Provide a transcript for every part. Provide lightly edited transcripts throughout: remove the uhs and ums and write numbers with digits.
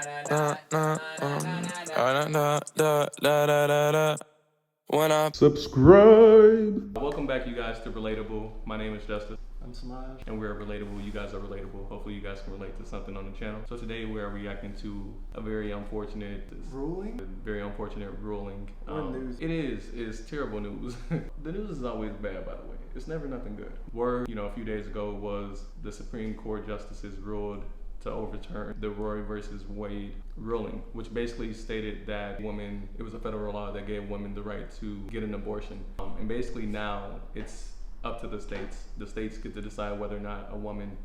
When I subscribe. Welcome back, you guys, to Relatable. My name is Justice. I'm Samaj. And we're relatable. You guys are relatable. Hopefully you guys can relate to something on the channel. So today we are reacting to a very unfortunate ruling. News. It is terrible news. The news is always bad, by the way. It's never nothing good. Word, a few days ago was the Supreme Court justices ruled to overturn the Roe versus Wade ruling, which basically stated that it was a federal law that gave women the right to get an abortion. And basically now it's up to the states. The states get to decide whether or not a woman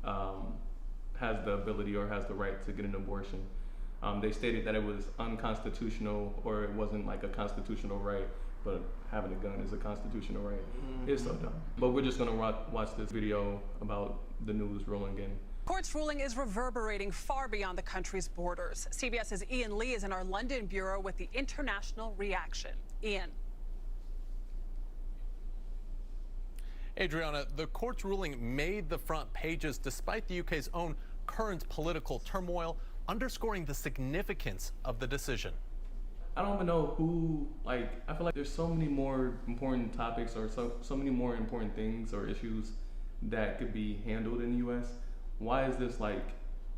has the ability or has the right to get an abortion. They stated that it was unconstitutional, or it wasn't like a constitutional right, but having a gun is a constitutional right. Mm-hmm. It's so dumb. But we're just gonna watch this video about the news ruling in. Court's ruling is reverberating far beyond the country's borders. CBS's Ian Lee is in our London bureau with the international reaction. Ian. Adriana, the court's ruling made the front pages despite the UK's own current political turmoil, underscoring the significance of the decision. I don't even know who, I feel like there's so many more important topics or so many more important things or issues that could be handled in the US. Why is this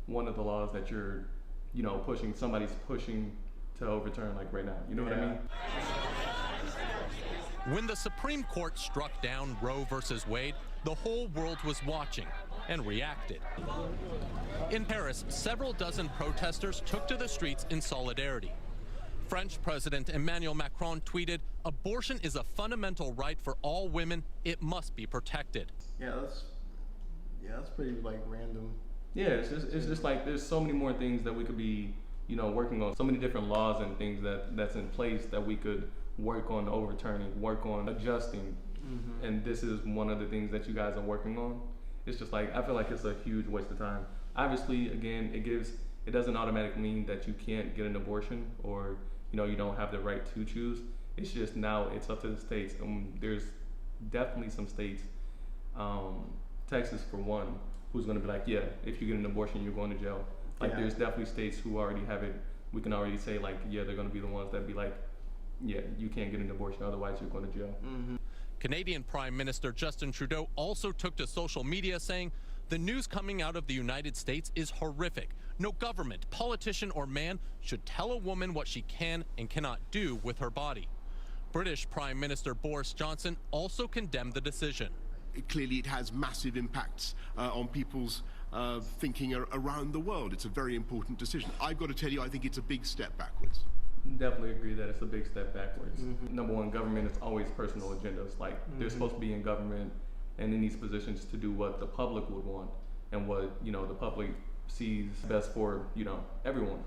one of the laws that you're, somebody's pushing to overturn right now? You know what I mean? When the Supreme Court struck down Roe versus Wade, the whole world was watching and reacted. In Paris, several dozen protesters took to the streets in solidarity. French President Emmanuel Macron tweeted, "Abortion is a fundamental right for all women. It must be protected." Yeah, that's pretty random. Yeah, it's just there's so many more things that we could be, working on. So many different laws and things that's in place that we could work on overturning, work on adjusting. Mm-hmm. And this is one of the things that you guys are working on. It's just I feel like it's a huge waste of time. Obviously, again, it doesn't automatically mean that you can't get an abortion or, you don't have the right to choose. It's just now it's up to the states. There's definitely some states, Texas for one, who's going to be yeah, if you get an abortion, you're going to jail. There's definitely states who already have it. We can already say yeah, they're going to be the ones that be yeah, you can't get an abortion, otherwise you're going to jail. Mm-hmm. Canadian Prime Minister Justin Trudeau also took to social media saying, "The news coming out of the United States is horrific. No government, politician, or man should tell a woman what she can and cannot do with her body." British Prime Minister Boris Johnson also condemned the decision. Clearly it has massive impacts on people's thinking around the world. It's a very important decision. I've got to tell you, I think it's a big step backwards. Definitely agree that it's a big step backwards. Mm-hmm. Number one, government is always personal agendas. They're supposed to be in government and in these positions to do what the public would want and what, the public sees best for, everyone.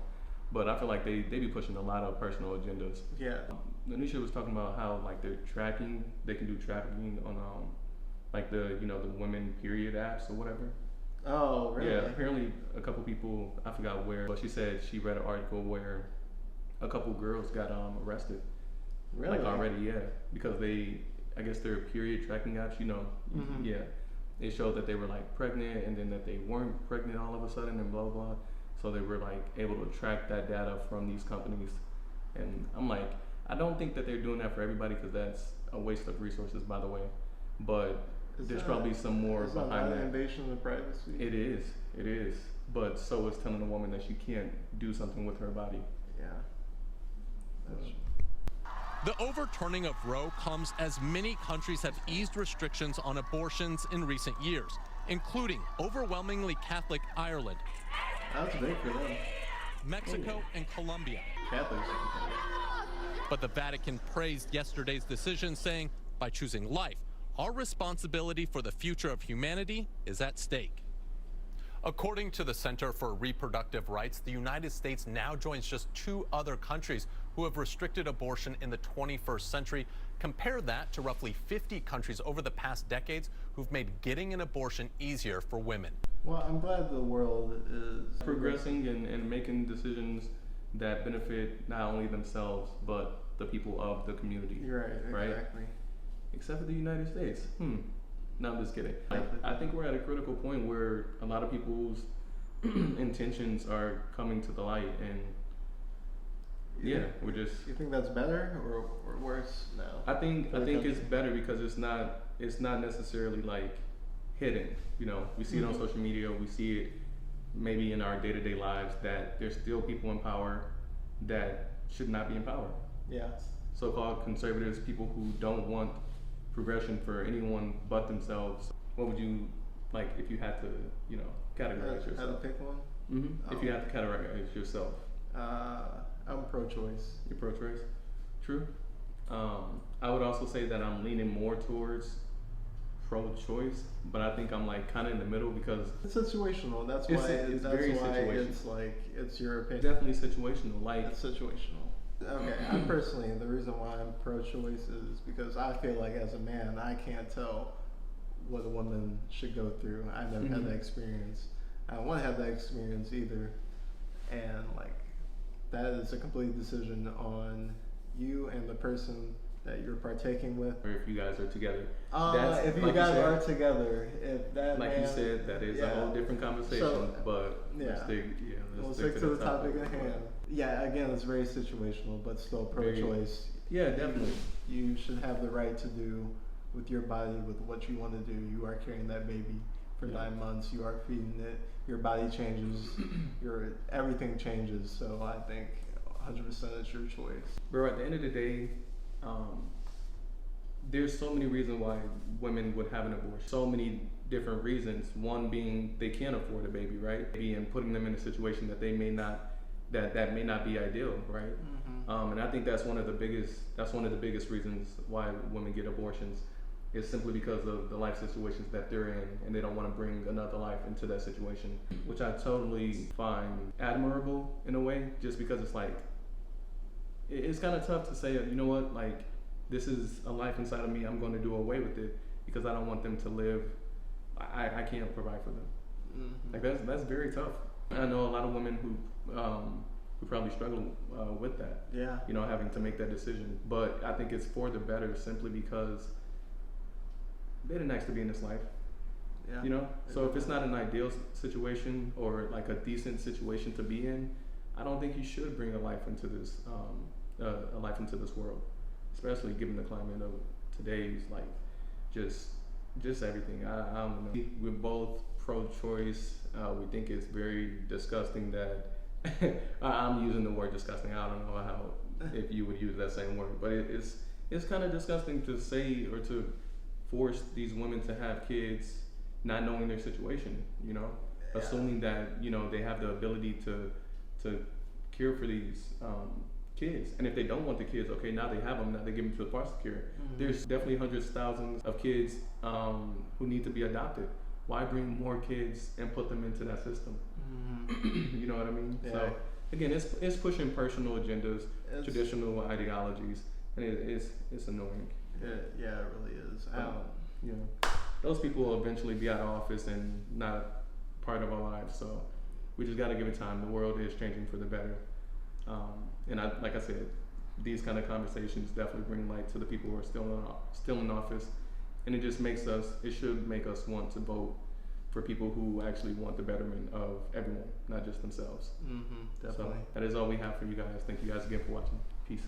But I feel like they be pushing a lot of personal agendas. Yeah. Anisha was talking about how they can do tracking on the women period apps or whatever. Oh, really? Yeah, apparently a couple people, I forgot where, but she said she read an article where a couple girls got arrested. Really? Already, yeah. Because I guess their period tracking apps, Mm-hmm. Yeah. It showed that they were pregnant and then that they weren't pregnant all of a sudden and blah, blah. So they were able to track that data from these companies. And I'm I don't think that they're doing that for everybody because that's a waste of resources, by the way. But there's probably some more behind that. Is that an invasion of privacy? It is. But so is telling a woman that she can't do something with her body. Yeah. The overturning of Roe comes as many countries have eased restrictions on abortions in recent years, including overwhelmingly Catholic Ireland, That's big for them. Mexico, and Colombia. Catholics. But the Vatican praised yesterday's decision, saying, "By choosing life, our responsibility for the future of humanity is at stake." According to the Center for Reproductive Rights, the United States now joins just 2 other countries who have restricted abortion in the 21st century. Compare that to roughly 50 countries over the past decades who've made getting an abortion easier for women. Well, I'm glad the world is progressing and making decisions that benefit not only themselves, but the people of the community. You're right, exactly. Except for the United States. No, I'm just kidding. I think we're at a critical point where a lot of people's intentions are coming to the light, and yeah, we're just. You think that's better or worse now? I think it's better because it's not necessarily like hidden. You know, we see it on social media, we see it maybe in our day-to-day lives that there's still people in power that should not be in power. Yeah. So-called conservatives, people who don't want progression for anyone but themselves. What would you like if you had to, you know, categorize yourself? Had to pick one? Mm-hmm. If you had to categorize yourself. I'm pro-choice. You're pro-choice? True. I would also say that I'm leaning more towards pro-choice, but I think I'm like kind of in the middle because it's situational. That's why it's very situational. It's like it's your opinion. Definitely situational. Like it's situational. Okay, I personally, the reason why I'm pro-choice is because I feel like as a man, I can't tell what a woman should go through. I never had that experience. I don't want to have that experience either, and like that is a complete decision on you and the person that you're partaking with. Or if you guys are together. If you like guys you said, are together, if that like man, you said, that is a whole different conversation. So, but yeah. Let's stick to the topic at But, hand. Yeah, again, it's very situational, but still pro-choice. Yeah, definitely. You should have the right to do with your body, with what you want to do. You are carrying that baby for 9 months. You are feeding it. Your body changes. Everything changes. So I think 100% it's your choice. Bro, at the end of the day, there's so many reasons why women would have an abortion. So many different reasons. One being they can't afford a baby, right? And putting them in a situation that they may not, that may not be ideal, right? And I think that's one of the biggest reasons why women get abortions, is simply because of the life situations that they're in, and they don't want to bring another life into that situation, which I totally find admirable in a way, just because it's like, it's kind of tough to say, you know what, like, this is a life inside of me, I'm going to do away with it because I don't want them to live, I can't provide for them. Like that's very tough. I know a lot of women who probably struggle with that. Yeah. You know, having to make that decision. But I think it's for the better simply because they didn't ask to be in this life. Yeah. You know? So if it's not an ideal situation or like a decent situation to be in, I don't think you should bring a life into this world, especially given the climate of today's like just everything. I don't know. We're both pro-choice. We think it's very disgusting that I'm using the word disgusting. I don't know how if you would use that same word, but it's kind of disgusting to say or to force these women to have kids not knowing their situation. You know, assuming that you know they have the ability to care for these kids, and if they don't want the kids, okay, now they have them. Now they give them to the foster care. There's definitely hundreds of thousands of kids who need to be adopted. Why bring more kids and put them into that system? You know what I mean? Yeah. So again, it's pushing personal agendas, traditional ideologies, and it's annoying. Yeah, it really is. You know, those people will eventually be out of office and not part of our lives. So we just got to give it time. The world is changing for the better. And like I said, these kind of conversations definitely bring light to the people who are still in office, and it should make us want to vote for people who actually want the betterment of everyone, not just themselves. Definitely. So that is all we have for you guys. Thank you guys again for watching. Peace.